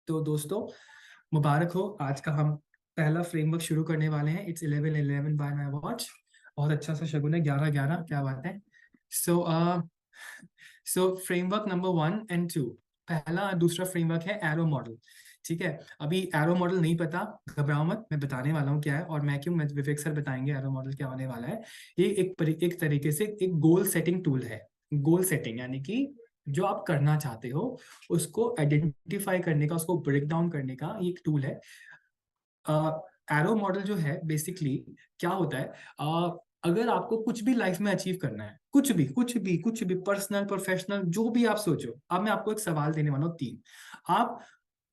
तो दोस्तों, मुबारक हो। आज का हम पहला फ्रेमवर्क शुरू करने वाले हैं। It's 11:11 by my watch. बहुत अच्छा सा शगुन है, 11:11, क्या बात है। सो फ्रेमवर्क नंबर 1 और 2, पहला और दूसरा फ्रेमवर्क है एरो मॉडल। ठीक है, अभी एरो मॉडल नहीं पता, घबराओ मत, मैं बताने वाला हूँ क्या है और मैं क्यों, मैं विवेक सर बताएंगे एरो मॉडल क्या होने वाला है। ये एक तरीके से एक गोल सेटिंग टूल है। गोल सेटिंग यानी कि जो आप करना चाहते हो उसको आइडेंटिफाई करने का, उसको ब्रेक डाउन करने का ये एक टूल है। एरो मॉडल जो है बेसिकली क्या होता है, अगर आपको कुछ भी लाइफ में अचीव करना है, कुछ भी पर्सनल प्रोफेशनल जो भी आप सोचो। अब मैं आपको एक सवाल देने वाला हूँ, 3। आप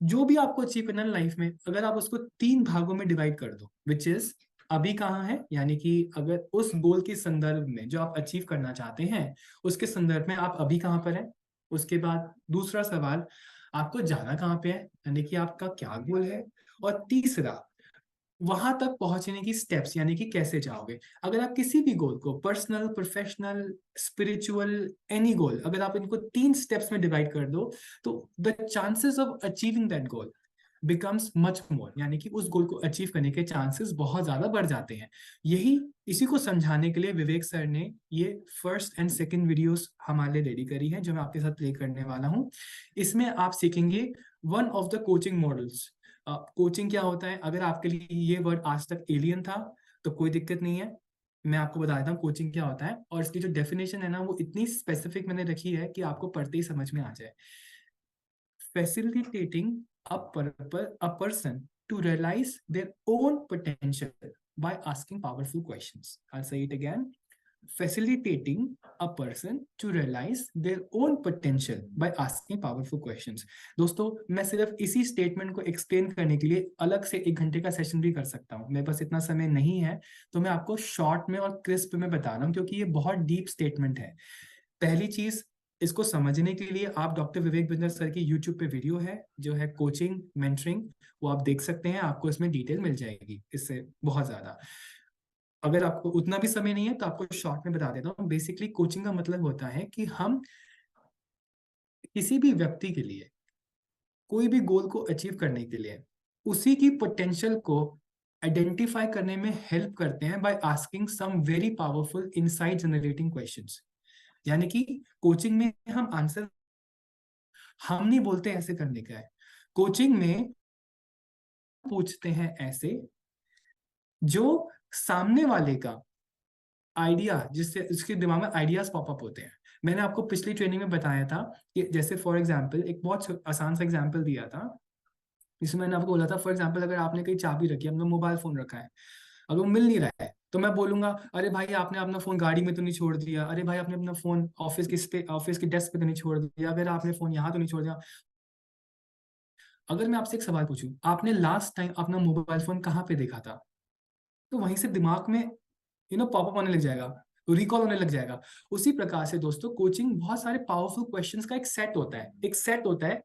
जो भी आपको अचीव करना है लाइफ में, अगर आप उसको 3 भागों में डिवाइड कर दो, विच इज अभी कहाँ है, यानी कि अगर उस गोल के संदर्भ में जो आप अचीव करना चाहते हैं उसके संदर्भ में आप अभी कहाँ पर हैं। उसके बाद दूसरा सवाल, आपको जाना कहाँ पे है, यानी कि आपका क्या गोल है। और तीसरा, वहां तक पहुंचने की स्टेप्स, यानी कि कैसे जाओगे। अगर आप किसी भी गोल को, पर्सनल प्रोफेशनल स्पिरिचुअल, एनी गोल, अगर आप इनको 3 स्टेप्स में डिवाइड कर दो तो the chances of achieving that goal becomes much more, यानी कि उस गोल को अचीव करने के चांसेस बहुत ज्यादा बढ़ जाते हैं। यही इसी को समझाने के लिए विवेक सर ने ये फर्स्ट एंड सेकंड वीडियोस हमारे लिए रेडी करी है, जो मैं आपके साथ प्ले करने वाला हूँ। इसमें आप सीखेंगे one of the coaching models. Coaching क्या होता है, अगर आपके लिए ये वर्ड आज तक एलियन था तो कोई दिक्कत नहीं है, मैं आपको बता देता हूँ कोचिंग क्या होता है। और इसकी जो डेफिनेशन है ना, वो इतनी स्पेसिफिक मैंने रखी है कि आपको पढ़ते ही समझ में आ जाए। Facilitating a person to realize their own potential by asking powerful questions. I'll say it again. Facilitating a person to realize their own potential by asking powerful questions. दोस्तों, मैं सिर्फ इसी स्टेटमेंट को एक्सप्लेन करने के लिए अलग से 1 घंटे का सेशन भी कर सकता हूँ। मेरे पास इतना समय नहीं है, तो मैं आपको शॉर्ट में और क्रिस्प में बता रहा हूँ, क्योंकि ये बहुत डीप स्टेटमेंट है। पहली चीज, इसको समझने के लिए आप डॉक्टर विवेक बिंदर सर की यूट्यूब पे वीडियो है जो है कोचिंग मेंटरिंग, वो आप देख सकते हैं, आपको इसमें डिटेल मिल जाएगी इससे बहुत ज्यादा। अगर आपको उतना भी समय नहीं है तो आपको शॉर्ट में बता देता हूँ। बेसिकली कोचिंग का मतलब होता है कि हम किसी भी व्यक्ति के लिए, कोई भी गोल को अचीव करने के लिए, उसी की पोटेंशियल को आइडेंटिफाई करने में हेल्प करते हैं by asking some very powerful insight generating questions. यानी कि कोचिंग में हम नहीं बोलते ऐसे करने का है, कोचिंग में पूछते हैं ऐसे जो सामने वाले का आइडिया, जिससे उसके दिमाग में आइडियाज पॉपअप होते हैं। मैंने आपको पिछली ट्रेनिंग में बताया था कि जैसे फॉर एग्जांपल एक बहुत आसान सा एग्जांपल दिया था, जिसमें मैंने आपको बोला था फॉर एग्जांपल अगर आपने कहीं चाबी रखी है, अपना मोबाइल फोन रखा है, अगर वो मिल नहीं रहा है तो मैं बोलूंगा, अरे भाई आपने अपना फोन गाड़ी में तो नहीं छोड़ दिया, अरे भाई आपने अपना फोन ऑफिस की डेस्क पे तो नहीं छोड़ दिया, अगर आपने फोन यहाँ तो नहीं छोड़ दिया। अगर मैं आपसे एक सवाल पूछूं, आपने लास्ट टाइम अपना मोबाइल फोन कहाँ पे देखा था, तो वहीं से दिमाग में पॉपअप होने लग जाएगा, रिकॉल होने लग जाएगा। उसी प्रकार से दोस्तों, कोचिंग बहुत सारे पावरफुल क्वेश्चंस का एक सेट होता है।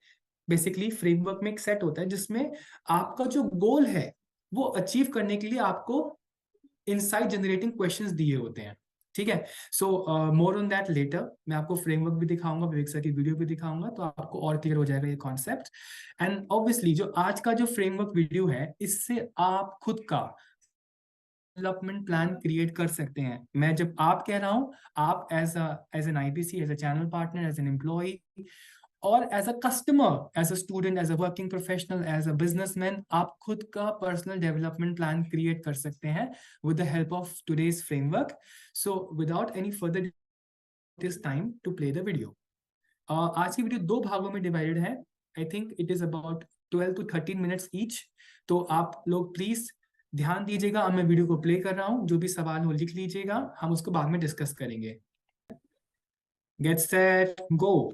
बेसिकली फ्रेमवर्क में एक सेट होता है जिसमें आपका जो गोल है वो अचीव करने के लिए आपको इनसाइट जनरेटिंग क्वेश्चंस दिए होते हैं। ठीक है, सो मोर ऑन दैट लेटर। मैं आपको फ्रेमवर्क भी दिखाऊंगा, विवेक सर की वीडियो भी दिखाऊंगा, तो आपको और क्लियर हो जाएगा ये कॉन्सेप्ट। एंड ऑब्वियसली जो आज का जो फ्रेमवर्क वीडियो है, इससे आप खुद का डेवलपमेंट प्लान क्रिएट कर सकते हैं। मैं जब आप कह रहा हूं, आप as an IBC, as a channel partner, as an employee और as a customer, as a student, as a working professional, as a businessman, आप खुद का पर्सनल डेवलपमेंट प्लान क्रिएट कर सकते हैं with the help of today's framework. So without any further, it is time to play the video. आज की video 2 भागों में डिवाइडेड है। I think it is about 12 to 13 minutes each. तो आप लोग प्लीज ध्यान दीजिएगा, अब मैं वीडियो को प्ले कर रहा हूं, जो भी सवाल हो लिख लीजिएगा, हम उसको बाद में डिस्कस करेंगे। Get set go.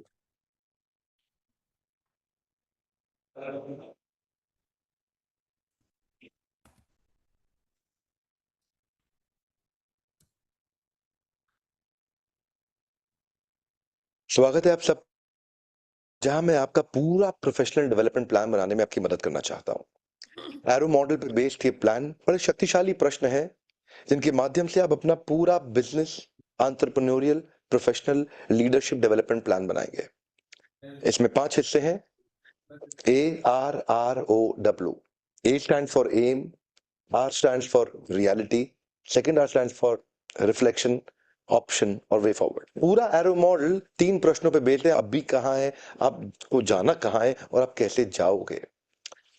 स्वागत है आप सब, जहां मैं आपका पूरा प्रोफेशनल डेवलपमेंट प्लान बनाने में आपकी मदद करना चाहता हूं। एरो मॉडल पर बेस्ड ये प्लान बड़े शक्तिशाली प्रश्न है जिनके माध्यम से आप अपना पूरा business, ARROW. A stands for aim, R stands for reality, second R stands for reflection, option और वे फॉरवर्ड। पूरा एरो मॉडल 3 प्रश्नों पे बेस्ड है, अभी कहाँ है, आपको जाना कहाँ है और आप कैसे जाओगे।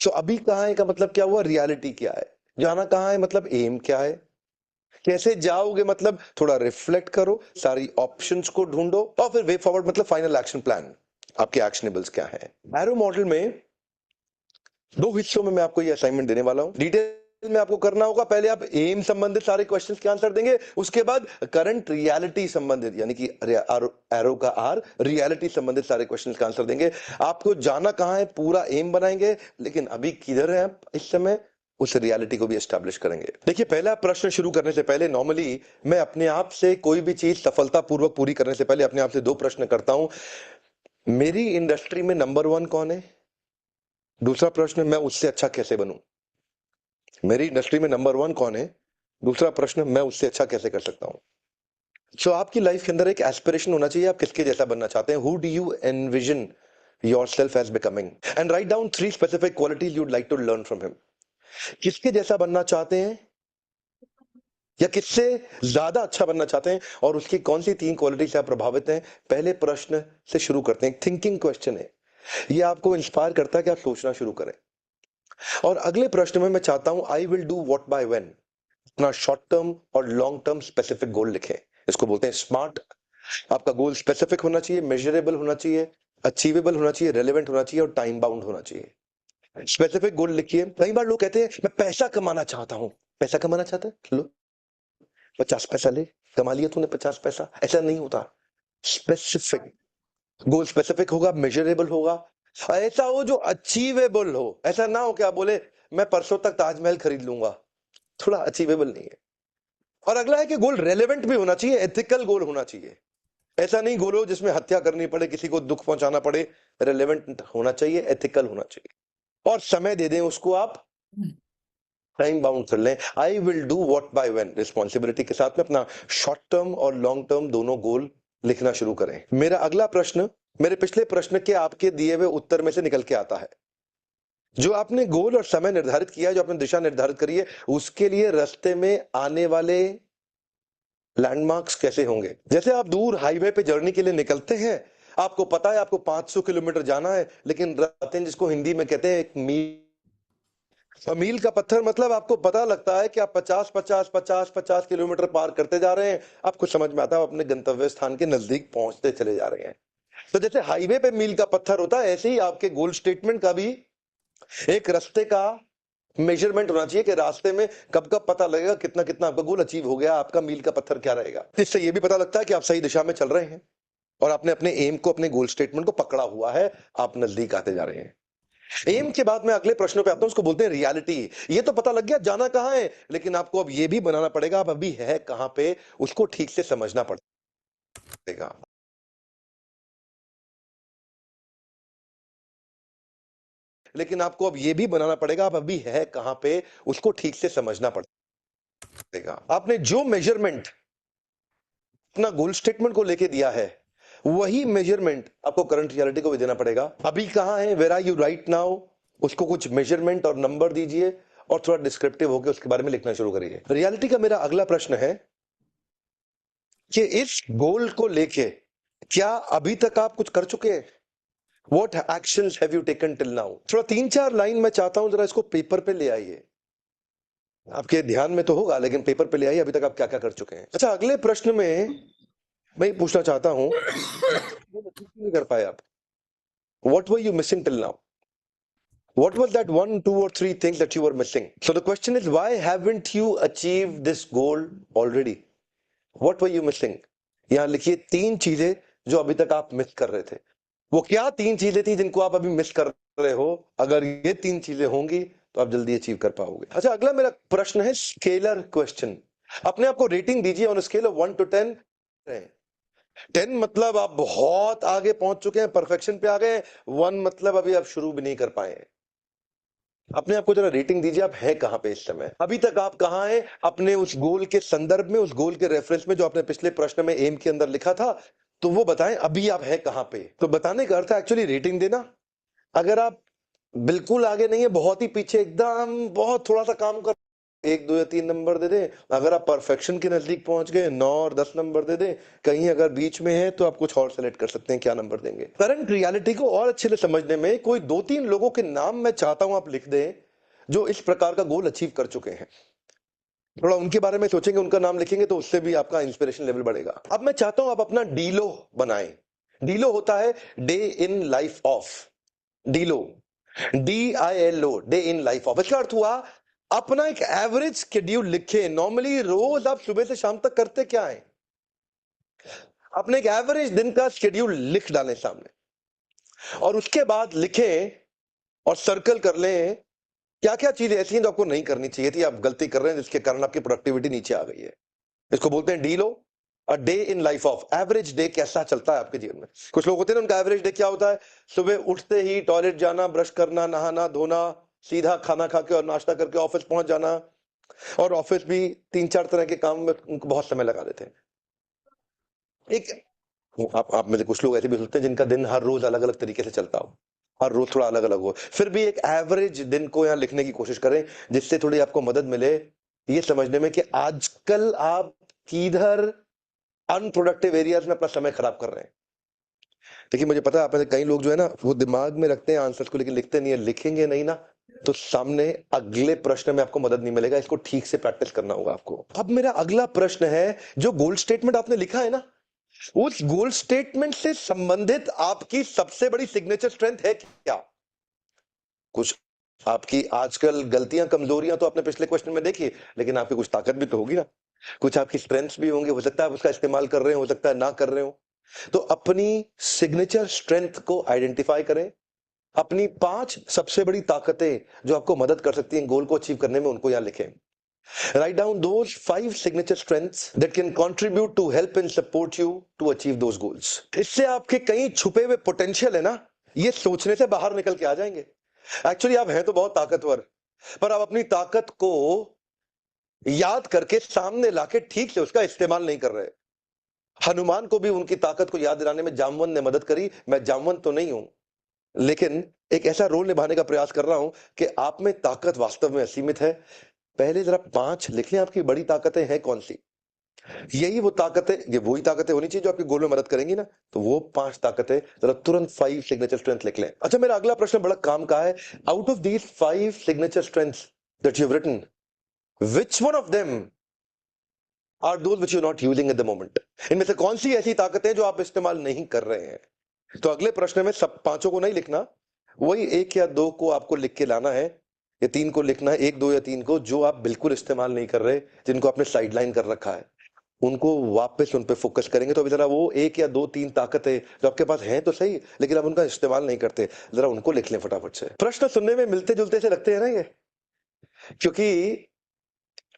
तो अभी कहाँ है का मतलब क्या हुआ, रियलिटी क्या है, जाना कहाँ है मतलब एम क्या है, कैसे जाओगे मतलब थोड़ा रिफ्लेक्ट करो, सारी ऑप्शंस को ढूंढो, और फिर वे फॉरवर्ड मतलब फाइनल एक्शन प्लान, आपके एक्शनेबल्स क्या है। एरो मॉडल में 2 हिस्सों में मैं आपको ये असाइनमेंट देने वाला हूं। डिटेल में आपको करना होगा, पहले आप एम संबंधित सारे क्वेश्चंस के आंसर देंगे, उसके बाद करंट रियलिटी संबंधित यानी कि एरो का आर रियलिटी संबंधित सारे क्वेश्चंस का आंसर देंगे। आपको जाना कहां है पूरा एम बनाएंगे, लेकिन अभी किधर है आप इस समय, उस रियलिटी को भी एस्टैब्लिश करेंगे। देखिए, पहला प्रश्न शुरू करने से पहले नॉर्मली मैं अपने आप से कोई भी चीज सफलतापूर्वक पूरी करने से पहले अपने आप से 2 प्रश्न करता हूं। मेरी इंडस्ट्री में नंबर 1 कौन है? दूसरा प्रश्न, मैं उससे अच्छा कैसे बनूं? मेरी इंडस्ट्री में नंबर 1 कौन है? दूसरा प्रश्न, मैं उससे अच्छा कैसे कर सकता हूं? सो आपकी लाइफ के अंदर एक एस्पिरेशन होना चाहिए, आप किसके जैसा बनना चाहते हैं। Who do you envision yourself as becoming, and write down 3 specific qualities you'd like to learn from him. किसके जैसा बनना चाहते हैं या किससे ज्यादा अच्छा बनना चाहते हैं, और उसकी कौन सी 3 क्वालिटी से आप प्रभावित हैं। पहले प्रश्न से शुरू करते हैं, थिंकिंग क्वेश्चन है, ये आपको इंस्पायर करता है कि आप सोचना शुरू करें। और अगले प्रश्न में मैं चाहता हूं I will do what by when, अपना शॉर्ट टर्म और लॉन्ग टर्म स्पेसिफिक गोल लिखें। इसको बोलते हैं स्मार्ट। आपका गोल स्पेसिफिक होना चाहिए, मेजरेबल होना चाहिए, अचीवेबल होना चाहिए, रेलेवेंट होना चाहिए और टाइम बाउंड होना चाहिए। स्पेसिफिक गोल लिखिए। कई बार लोग कहते हैं मैं पैसा कमाना चाहता हूं। पैसा कमाना चाहता है, लो 50 पैसा ले, कमा लिया तूने 50 पैसा। ऐसा नहीं होता। स्पेसिफिक गोल, स्पेसिफिक होगा, मेजरेबल होगा, ऐसा हो जो अचीवेबल हो। ऐसा ना हो कि आप बोले मैं परसों तक ताजमहल खरीद लूंगा, थोड़ा अचीवेबल नहीं है। और अगला है कि गोल रेलेवेंट भी होना चाहिए, एथिकल गोल होना चाहिए। ऐसा नहीं गोल हो जिसमें हत्या करनी पड़े, किसी को दुख पहुंचाना पड़े। रेलेवेंट होना चाहिए, एथिकल होना चाहिए, और समय दे दें उसको, आप टाइम बाउंड कर लें। I will do what by when, responsibility के साथ में अपना शॉर्ट टर्म और लॉन्ग टर्म दोनों गोल लिखना शुरू करें। मेरा अगला प्रश्न मेरे पिछले प्रश्न के आपके दिए हुए उत्तर में से निकल के आता है। जो आपने गोल और समय निर्धारित किया है, जो आपने दिशा निर्धारित करी है, उसके लिए रास्ते में आने वाले लैंडमार्क्स कैसे होंगे। जैसे आप दूर हाईवे पे जर्नी के लिए निकलते हैं, आपको पता है आपको 500 किलोमीटर जाना है, लेकिन रातें जिसको हिंदी में कहते हैं एक मील, और मील का पत्थर मतलब आपको पता लगता है कि आप 50 किलोमीटर पार करते जा रहे हैं। आपको समझ में आता है आप अपने गंतव्य स्थान के नजदीक पहुंचते चले जा रहे हैं। तो जैसे हाईवे पे मील का पत्थर होता है, ऐसे ही आपके गोल स्टेटमेंट का भी एक रास्ते का मेजरमेंट होना चाहिए कि रास्ते में कब कब पता लगेगा कितना कितना आपका गोल अचीव हो गया, आपका मील का पत्थर क्या रहेगा। इससे यह भी पता लगता है कि आप सही दिशा में चल रहे हैं और आपने अपने एम को, अपने गोल स्टेटमेंट को पकड़ा हुआ है, आप नजदीक आते जा रहे हैं। एम के बाद मैं अगले प्रश्नों पे आता हूं, उसको बोलते हैं रियलिटी। ये तो पता लग गया जाना कहां है, लेकिन आपको अब ये भी बनाना पड़ेगा आप अभी है कहां पे, उसको ठीक से समझना पड़ेगा। लेकिन आपको अब ये भी बनाना पड़ेगा आप अभी है कहां पे, उसको ठीक से समझना पड़ेगा। आपने जो मेजरमेंट अपना गोल स्टेटमेंट को लेके दिया है, वही मेजरमेंट आपको करंट रियलिटी को भी देना पड़ेगा। अभी कहां है, where are you right now, उसको कुछ मेजरमेंट और नंबर दीजिए और थोड़ा डिस्क्रिप्टिव होकर उसके बारे में लिखना शुरू करिए। रियलिटी का मेरा अगला प्रश्न है कि इस गोल को लेके क्या अभी तक आप कुछ कर चुके हैं। What actions have you taken till now? थोड़ा 3-4 लाइन मैं चाहता हूं जरा इसको पेपर पे ले आइए। आपके ध्यान में तो होगा, लेकिन पेपर पे ले आइए, अभी तक आप क्या क्या कर चुके हैं। अच्छा, अगले प्रश्न में मैं ये पूछना चाहता हूं, वो नहीं कर पाए आप। What were you missing till now? What was that 1, 2 or 3 things that you were missing? So the question is, why haven't you achieved this goal already? What were you missing? यहां लिखिए 3 चीजें जो अभी तक आप मिस कर रहे थे। वो क्या 3 चीजें थी जिनको आप अभी मिस कर रहे हो? अगर ये 3 चीजें होंगी तो आप जल्दी अचीव कर पाओगे। अच्छा, अगला मेरा प्रश्न है स्केलर क्वेश्चन। अपने आप को रेटिंग दीजिए ऑन स्केल ऑफ 1 to 10। 10 मतलब आप बहुत आगे पहुंच चुके हैं, परफेक्शन पे आ गए। 1 मतलब अभी आप शुरू भी नहीं कर पाए हैं। अपने आप को जरा रेटिंग दीजिए, आप हैं कहां पे इस समय, अभी तक आप कहां हैं अपने उस गोल के संदर्भ में, उस गोल के रेफरेंस में जो आपने पिछले प्रश्न में एम के अंदर लिखा था। तो वो बताएं अभी आप हैं कहां पे। तो बताने का अर्थ है एक्चुअली रेटिंग देना। अगर आप बिल्कुल आगे नहीं है, बहुत ही पीछे, एकदम बहुत थोड़ा सा काम कर, 1 2 या 3 नंबर दे दें। अगर आप परफेक्शन के नजदीक पहुंच गए 9 और 10 नंबर दे दें। कहीं अगर बीच में है तो आप कुछ और सेलेक्ट कर सकते हैं क्या नंबर देंगे। करंट रियलिटी को और अच्छे से समझने में कोई 2-3 लोगों के नाम मैं चाहता हूं आप लिख दें जो इस प्रकार का गोल अचीव कर चुके हैं। थोड़ा उनके बारे में सोचेंगे, उनका नाम लिखेंगे तो उससे भी आपका इंस्पिरेशन लेवल बढ़ेगा। अब मैं चाहता हूं आप अपना डीलो बनाएं। डीलो होता है day in life of, DILO, DILO, day in life of. इसका अर्थ हुआ अपना एक एवरेज शेड्यूल लिखे। नॉर्मली रोज आप सुबह से शाम तक करते क्या है, अपने एक एवरेज दिन का शेड्यूल लिख डालें सामने, और उसके बाद लिखें और सर्कल कर लें क्या क्या चीजें ऐसी हैं जो आपको नहीं करनी चाहिए थी, आप गलती कर रहे हैं जिसके कारण आपकी प्रोडक्टिविटी नीचे आ गई है। इसको बोलते हैं DILO, a day in life of, average day कैसा चलता है आपके जीवन में। कुछ लोग होते हैं ना, उनका एवरेज डे क्या होता है, सुबह उठते ही टॉयलेट जाना, ब्रश करना, नहाना धोना, सीधा खाना खा के और नाश्ता करके ऑफिस पहुंच जाना, और ऑफिस भी 3-4 तरह के काम में उनको बहुत समय लगा देते हैं। एक आप में से कुछ लोग ऐसे भी सोचते हैं जिनका दिन हर रोज अलग अलग तरीके से चलता हो, हर रोज थोड़ा अलग अलग हो, फिर भी एक एवरेज दिन को यहाँ लिखने की कोशिश करें जिससे थोड़ी आपको मदद मिले ये समझने में कि आजकल आप किधर अनप्रोडक्टिव एरियाज में अपना समय खराब कर रहे हैं। देखिए मुझे पता है आप में से कई लोग जो है ना वो दिमाग में रखते हैं आंसर्स को लेकिन लिखते नहीं है, लिखेंगे नहीं ना तो सामने अगले प्रश्न में आपको मदद नहीं मिलेगा। इसको ठीक से प्रैक्टिस करना होगा आपको। अब मेरा अगला प्रश्न है, जो गोल स्टेटमेंट आपने लिखा है ना, उस गोल स्टेटमेंट से संबंधित आपकी सबसे बड़ी सिग्नेचर स्ट्रेंथ है क्या। कुछ आपकी आजकल गलतियां कमजोरियां तो आपने पिछले क्वेश्चन में देखी, लेकिन आपकी कुछ ताकत भी तो होगी ना, कुछ आपकी स्ट्रेंथ्स भी होंगे, हो सकता है आप उसका इस्तेमाल कर रहे हो सकता है ना कर रहे हो। तो अपनी सिग्नेचर स्ट्रेंथ को आइडेंटिफाई करें, अपनी 5 सबसे बड़ी ताकतें जो आपको मदद कर सकती हैं गोल को अचीव करने में, उनको यहां लिखें। Write down those 5 signature strengths that can contribute to help and support you to achieve those goals. इससे आपके कई छुपे हुए पोटेंशियल है ना, ये सोचने से बाहर निकल के आ जाएंगे। एक्चुअली आप हैं तो बहुत ताकतवर, पर आप अपनी ताकत को याद करके सामने लाके ठीक से उसका इस्तेमाल नहीं कर रहे। हनुमान को भी उनकी ताकत को याद दिलाने में जामवंत ने मदद करी। मैं जामवंत तो नहीं हूं, लेकिन एक ऐसा रोल निभाने का प्रयास कर रहा हूं कि आप में ताकत वास्तव में असीमित है। पहले जरा 5 लिख लें आपकी बड़ी ताकतें हैं कौन सी। यही वो ताकतें, ये वही ताकतें होनी चाहिए जो आपके गोल में मदद करेंगी ना। तो वो 5 ताकतें जरा तुरंत 5 सिग्नेचर स्ट्रेंथ लिख लें। अच्छा मेरा अगला प्रश्न बड़ा काम का है। Out of these 5 signature strengths that you have written, which one of them are those which you not using at the moment. इनमें से कौन सी ऐसी ताकतें जो आप इस्तेमाल नहीं कर रहे हैं। तो अगले प्रश्न में सब 5 को नहीं लिखना, वही 1 या 2 को आपको लिख के लाना है, या 3 को लिखना है, 1 2 या 3 को जो आप बिल्कुल इस्तेमाल नहीं कर रहे, जिनको आपने साइडलाइन कर रखा है, उनको वापस उन पे फोकस करेंगे। तो अभी जरा वो 1 या 2 3 ताकतें जो आपके पास हैं तो सही, लेकिन आप उनका इस्तेमाल नहीं करते, जरा उनको लिख लें फटाफट से। प्रश्न सुनने में मिलते जुलते से लगते हैं ना ये, क्योंकि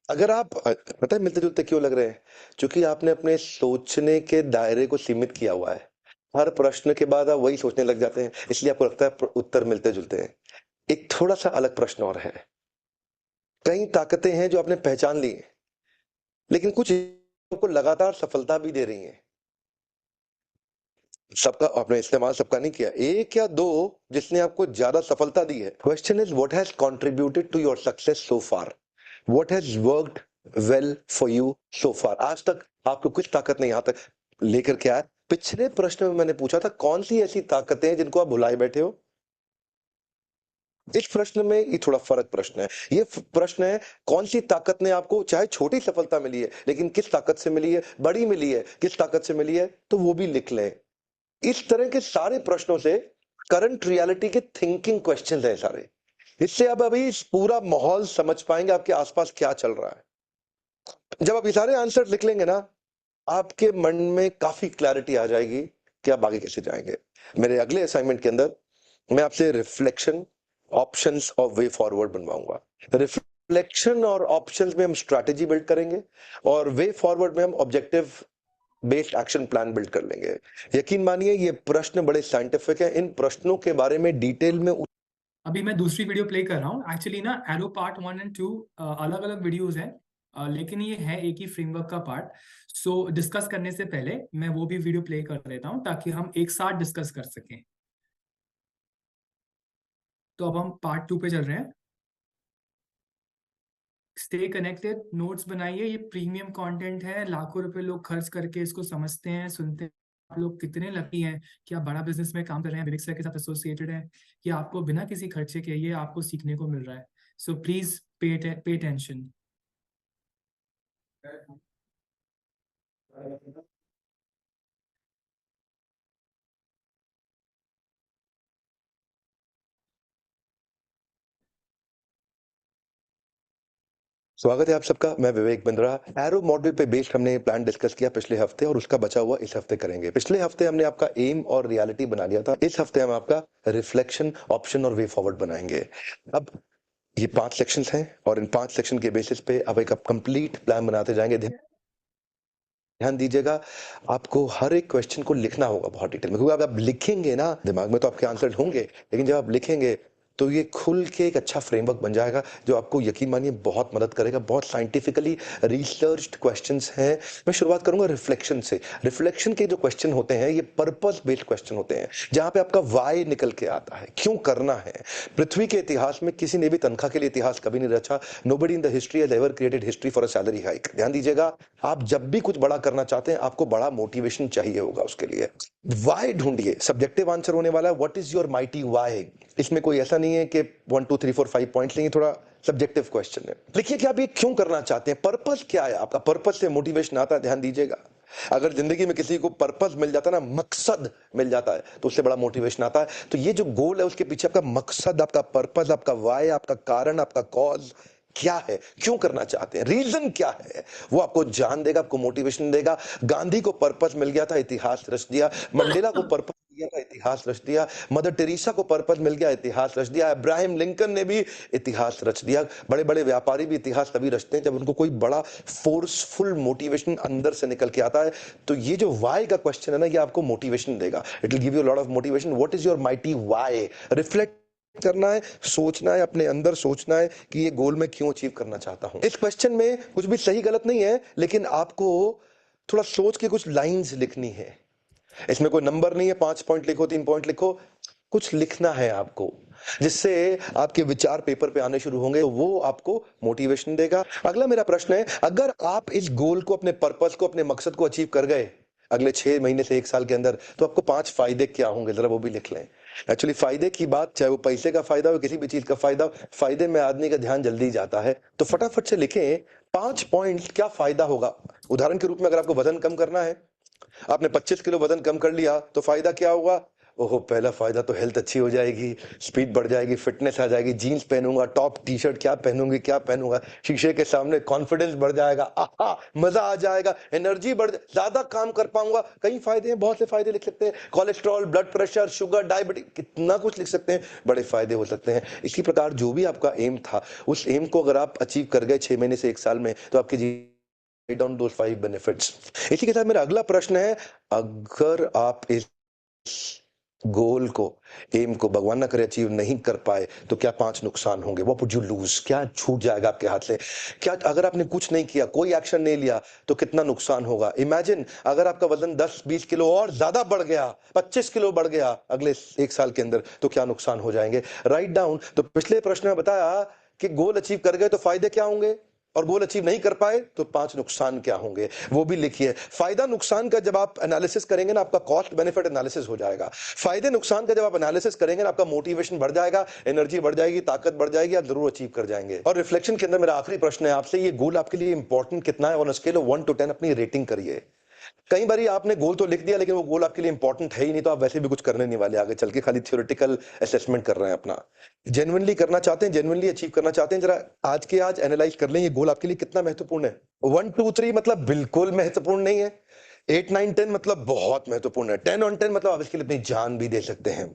अगर आप पता है मिलते जुलते क्यों लग रहे हैं, क्योंकि आपने अपने सोचने के दायरे को सीमित किया हुआ है। हर प्रश्न के बाद आप वही सोचने लग जाते हैं, इसलिए आपको लगता है उत्तर मिलते जुलते हैं। एक थोड़ा सा अलग प्रश्न और है, कई ताकतें हैं जो आपने पहचान ली हैं, लेकिन कुछ आपको लगातार सफलता भी दे रही हैं। सबका आपने इस्तेमाल सबका नहीं किया, 1 या 2 जिसने आपको ज्यादा सफलता दी है। Question is what has contributed to your success so far, what has worked well for you so far. आज तक आपको कुछ ताकत नहीं, यहां तक लेकर के आया। पिछले प्रश्न में मैंने पूछा था कौन सी ऐसी ताकतें हैं जिनको आप भुलाए बैठे हो। इस प्रश्न में ये थोड़ा फर्क प्रश्न है। ये प्रश्न है कौन सी ताकत ने आपको चाहे छोटी सफलता मिली है, लेकिन किस ताकत से मिली है, बड़ी मिली है किस ताकत से मिली है, तो वो भी लिख लें। इस तरह के सारे प्रश्नों से करंट रियलिटी के थिंकिंग क्वेश्चंस हैं सारे। इससे अब अभी इस पूरा माहौल समझ पाएंगे आपके आसपास क्या चल रहा है। जब आप ये सारे आंसर लिख लेंगे ना, आपके मन में काफी क्लैरिटी आ जाएगी कि आप आगे कैसे जाएंगे। मेरे अगले असाइनमेंट के अंदर मैं आपसे रिफ्लेक्शन, ऑप्शंस और वे फॉरवर्ड बनवाऊंगा। रिफ्लेक्शन और ऑप्शंस में हम स्ट्रैटेजी बिल्ड करेंगे, और वे फॉरवर्ड में हम objective based action plan build कर लेंगे। यकीन मानिए ये प्रश्न बड़े साइंटिफिक हैं। इन प्रश्नों के बारे में डिटेल में अभी मैं दूसरी वीडियो प्ले कर रहा हूँ। एक्चुअली ना एरो पार्ट 1 एंड 2 अलग अलग वीडियोस हैं, लेकिन ये है एक ही फ्रेमवर्क का पार्ट। सो डिस्कस करने से पहले मैं वो भी वीडियो प्ले कर देता हूँ ताकि हम एक साथ डिस्कस कर सकें। तो अब हम पार्ट 2 पे चल रहे हैं। स्टे कनेक्टेड, नोट्स बनाइए, ये प्रीमियम कंटेंट है, लाखों रुपए लोग खर्च करके इसको समझते हैं, सुनते हैं। आप लोग कितने लकी हैं कि आप बड़ा बिजनेस में काम कर रहे हैं, विवेक सर के साथ एसोसिएटेड हैं, कि आपको बिना किसी खर्चे के ये आपको सीखने को मिल रहा है। So please pay attention. स्वागत है आप सबका। मैं विवेक बिंद्रा। एरो मॉडल पे बेस्ड हमने प्लान डिस्कस किया पिछले हफ्ते और उसका बचा हुआ इस हफ्ते करेंगे। पिछले हफ्ते हमने आपका एम और रियलिटी बना लिया था। इस हफ्ते हम आपका रिफ्लेक्शन, ऑप्शन और वे फॉरवर्ड बनाएंगे। अब ये 5 सेक्शंस हैं और इन 5 सेक्शन के बेसिस पे अब एक कंप्लीट प्लान बनाते जाएंगे। ध्यान दीजिएगा, आपको हर एक क्वेश्चन को लिखना होगा बहुत डिटेल में, क्योंकि आप लिखेंगे ना, दिमाग में तो आपके आंसर होंगे, लेकिन जब आप लिखेंगे तो ये खुल के एक अच्छा फ्रेमवर्क बन जाएगा जो आपको यकीन मानिए बहुत मदद करेगा। बहुत साइंटिफिकली रिसर्च्ड क्वेश्चंस हैं। मैं शुरुआत करूंगा रिफ्लेक्शन से। रिफ्लेक्शन के जो क्वेश्चन होते हैं ये पर्पस बेस्ड क्वेश्चन होते हैं, जहां पे आपका वाई निकल के आता है, क्यों करना है। पृथ्वी के इतिहास में किसी ने भी तनख्वाह के लिए इतिहास कभी नहीं रचा। Nobody in the history has ever created history for a salary hike. ध्यान दीजिएगा, आप जब भी कुछ बड़ा करना चाहते हैं आपको बड़ा मोटिवेशन चाहिए होगा उसके लिए। वाई ढूंढिए, सब्जेक्टिव आंसर होने वाला है what is your mighty why. इसमें कोई ऐसा नहीं है कि 1 2 3 4 5 पॉइंट्स लेंगे, थोड़ा सब्जेक्टिव क्वेश्चन है। लिखिए कि आप ये क्यों करना चाहते हैं, पर्पस क्या है आपका। पर्पस से मोटिवेशन आता है। ध्यान दीजिएगा, अगर जिंदगी में किसी को पर्पस मिल जाता है ना, मकसद मिल जाता है, तो उससे बड़ा मोटिवेशन आता है। तो ये जो गोल है उसके पीछे आपका मकसद, आपका पर्पस, आपका वाई, आपका कारण, आपका कॉज क्या है, क्यों करना चाहते हैं, रीजन क्या है, वो आपको जान देगा, आपको मोटिवेशन देगा। गांधी को पर्पस मिल गया था, इतिहास रच दिया। मंडेला को पर्पस मिल गया था, इतिहास रच दिया। मदर टेरेसा को पर्पस मिल गया, इतिहास रच दिया। अब्राहम लिंकन ने भी इतिहास रच दिया। बड़े बड़े व्यापारी भी इतिहास तभी रचते हैं जब उनको कोई बड़ा फोर्सफुल मोटिवेशन अंदर से निकल के आता है। तो ये जो वाई का क्वेश्चन है ना, ये आपको मोटिवेशन देगा। It will give you lot of motivation. What is your mighty why. Reflect करना है, सोचना है, अपने अंदर सोचना है कि ये गोल मैं क्यों अचीव करना चाहता हूं। इस क्वेश्चन में कुछ भी सही गलत नहीं है, लेकिन आपको थोड़ा सोच के कुछ लाइंस लिखनी है। इसमें कोई नंबर नहीं है, 5 पॉइंट लिखो, 3 पॉइंट लिखो, कुछ लिखना है आपको, जिससे आपके विचार पेपर पे आने शुरू होंगे, वो आपको मोटिवेशन देगा। अगला मेरा प्रश्न है, अगर आप इस गोल को, अपने पर्पस को, अपने मकसद को अचीव कर गए अगले 6 महीने से 1 साल के अंदर, तो आपको 5 फायदे क्या होंगे, जरा वो भी लिख लें। एक्चुअली फायदे की बात, चाहे वो पैसे का फायदा हो, किसी भी चीज का फायदा हो, फायदे में आदमी का ध्यान जल्दी जाता है। तो फटाफट से लिखें 5 पॉइंट, क्या फायदा होगा। उदाहरण के रूप में, अगर आपको वजन कम करना है, आपने 25 किलो वजन कम कर लिया, तो फायदा क्या होगा। ओहो, पहला फायदा तो हेल्थ अच्छी हो जाएगी, स्पीड बढ़ जाएगी, फिटनेस आ जाएगी, जीन्स पहनूंगा, टॉप टी शर्ट क्या पहनूंगी, क्या पहनूंगा, शीशे के सामने कॉन्फिडेंस बढ़ जाएगा, आहा मजा आ जाएगा, एनर्जी बढ़, ज्यादा काम कर पाऊंगा। कई फायदे हैं, बहुत से फायदे लिख सकते हैं। Cholesterol, blood pressure, sugar, diabetes, कितना कुछ लिख सकते हैं, बड़े फायदे हो सकते हैं। इसी प्रकार जो भी आपका एम था, उस एम को अगर आप अचीव कर गए 6 महीने से 1 साल में, तो आपकी डाउन दोस 5 बेनिफिट्स। इसी के साथ मेरा अगला प्रश्न है, अगर आप इस गोल को, एम को, भगवान ना करे अचीव नहीं कर पाए, तो क्या 5 नुकसान होंगे। व्हाट वुड यू लूज, क्या छूट जाएगा आपके हाथ से। क्या अगर आपने कुछ नहीं किया, कोई एक्शन नहीं लिया, तो कितना नुकसान होगा। इमेजिन अगर आपका वजन 10-20 किलो और ज्यादा बढ़ गया, 25 किलो बढ़ गया अगले 1 साल के अंदर, तो क्या नुकसान हो जाएंगे। Write down. तो पिछले प्रश्न में बताया कि गोल अचीव कर गए तो फायदे क्या होंगे, और गोल अचीव नहीं कर पाए तो 5 नुकसान क्या होंगे, वो भी लिखिए। फायदा नुकसान का जब आप एनालिसिस करेंगे ना, आपका कॉस्ट बेनिफिट एनालिसिस हो जाएगा। फायदे नुकसान का जब आप एनालिसिस करेंगे ना, आपका मोटिवेशन बढ़ जाएगा, एनर्जी बढ़ जाएगी, ताकत बढ़ जाएगी, आप जरूर अचीव कर जाएंगे। और रिफ्लेक्शन के अंदर मेरा आखिरी प्रश्न है आपसे, ये गोल आपके लिए इंपॉर्टेंट कितना है, on a scale of 1 to 10 अपनी रेटिंग करिए। कई बार आपने गोल तो लिख दिया, लेकिन वो गोल आपके लिए इंपॉर्टेंट है ही नहीं, तो आप वैसे भी कुछ करने नहीं वाले आगे चल के, खाली थ्योरेटिकल असेसमेंट कर रहे हैं अपना। जेन्युइनली करना चाहते हैं, जेन्युइनली अचीव करना चाहते हैं, जरा आज के आज एनालाइज कर लें ये गोल आपके लिए कितना महत्वपूर्ण है। 1 2 3 मतलब बिल्कुल महत्वपूर्ण नहीं है। 8 9 10 मतलब बहुत महत्वपूर्ण है। 10 on 10 मतलब आप इसके लिए अपनी जान भी दे सकते हैं।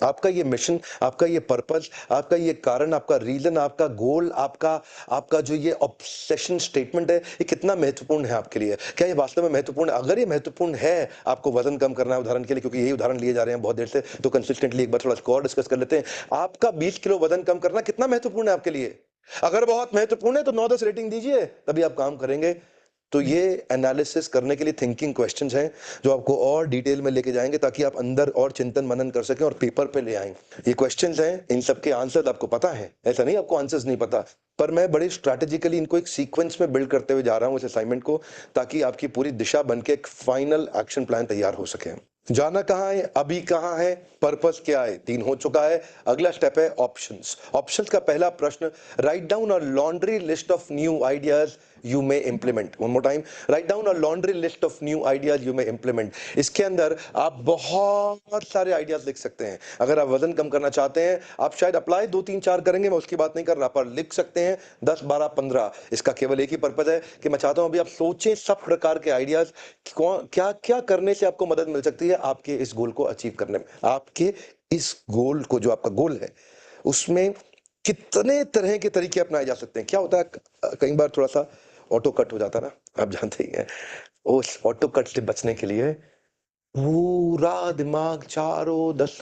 आपका ये मिशन, आपका ये पर्पस, आपका ये कारण, आपका रीजन, आपका गोल, आपका आपका जो ये ऑब्सेशन स्टेटमेंट है, ये कितना महत्वपूर्ण है आपके लिए। क्या ये वास्तव में महत्वपूर्ण है। अगर ये महत्वपूर्ण है, आपको वजन कम करना है उदाहरण के लिए, क्योंकि यही उदाहरण लिए जा रहे हैं बहुत देर से, तो कंसिस्टेंटली एक बार थोड़ा स्कोर डिस्कस कर लेते हैं। आपका 20 किलो वजन कम करना कितना महत्वपूर्ण है आपके लिए। अगर बहुत महत्वपूर्ण है तो 9-10 रेटिंग दीजिए, तभी आप काम करेंगे। तो ये एनालिसिस करने के लिए थिंकिंग क्वेश्चंस हैं जो आपको और डिटेल में लेके जाएंगे ताकि आप अंदर और चिंतन मनन कर सकें और पेपर पे ले आएं। ये क्वेश्चंस हैं, इन सबके आंसर आपको पता है, ऐसा नहीं आपको आंसर्स नहीं पता, पर मैं बड़े स्ट्रैटेजिकली इनको एक सीक्वेंस में बिल्ड करते हुए जा रहा हूं इस असाइनमेंट को, ताकि आपकी पूरी दिशा बनके एक फाइनल एक्शन प्लान तैयार हो सके। जाना कहाँ है, अभी कहाँ है, पर्पस क्या है, 3 हो चुका है। अगला स्टेप है ऑप्शंस। ऑप्शंस का पहला प्रश्न, write down a laundry list of new ideas you may implement. One more time, write down a laundry list of new ideas you may implement. इसके अंदर आप बहुत सारे आइडियाज लिख सकते हैं। अगर आप वजन कम करना चाहते हैं, आप शायद अप्लाई 2 3 4 करेंगे, मैं उसकी बात नहीं कर रहा, पर लिख सकते हैं 10 12 15। इसका केवल एक ही पर्पज है कि मैं चाहता हूं अभी आप सोचें सब प्रकार के आइडियाज, क्या क्या करने से आपको मदद मिल सकती है आपके इस गोल को अचीव करने में। आपके इस गोल को, जो आपका गोल है, उसमें कितने तरह के तरीके अपनाए जा सकते हैं। क्या होता है कई बार थोड़ा सा ऑटो कट हो जाता है ना, आप जानते ही हैं। उस ऑटो कट से बचने के लिए पूरा दिमाग चारों 10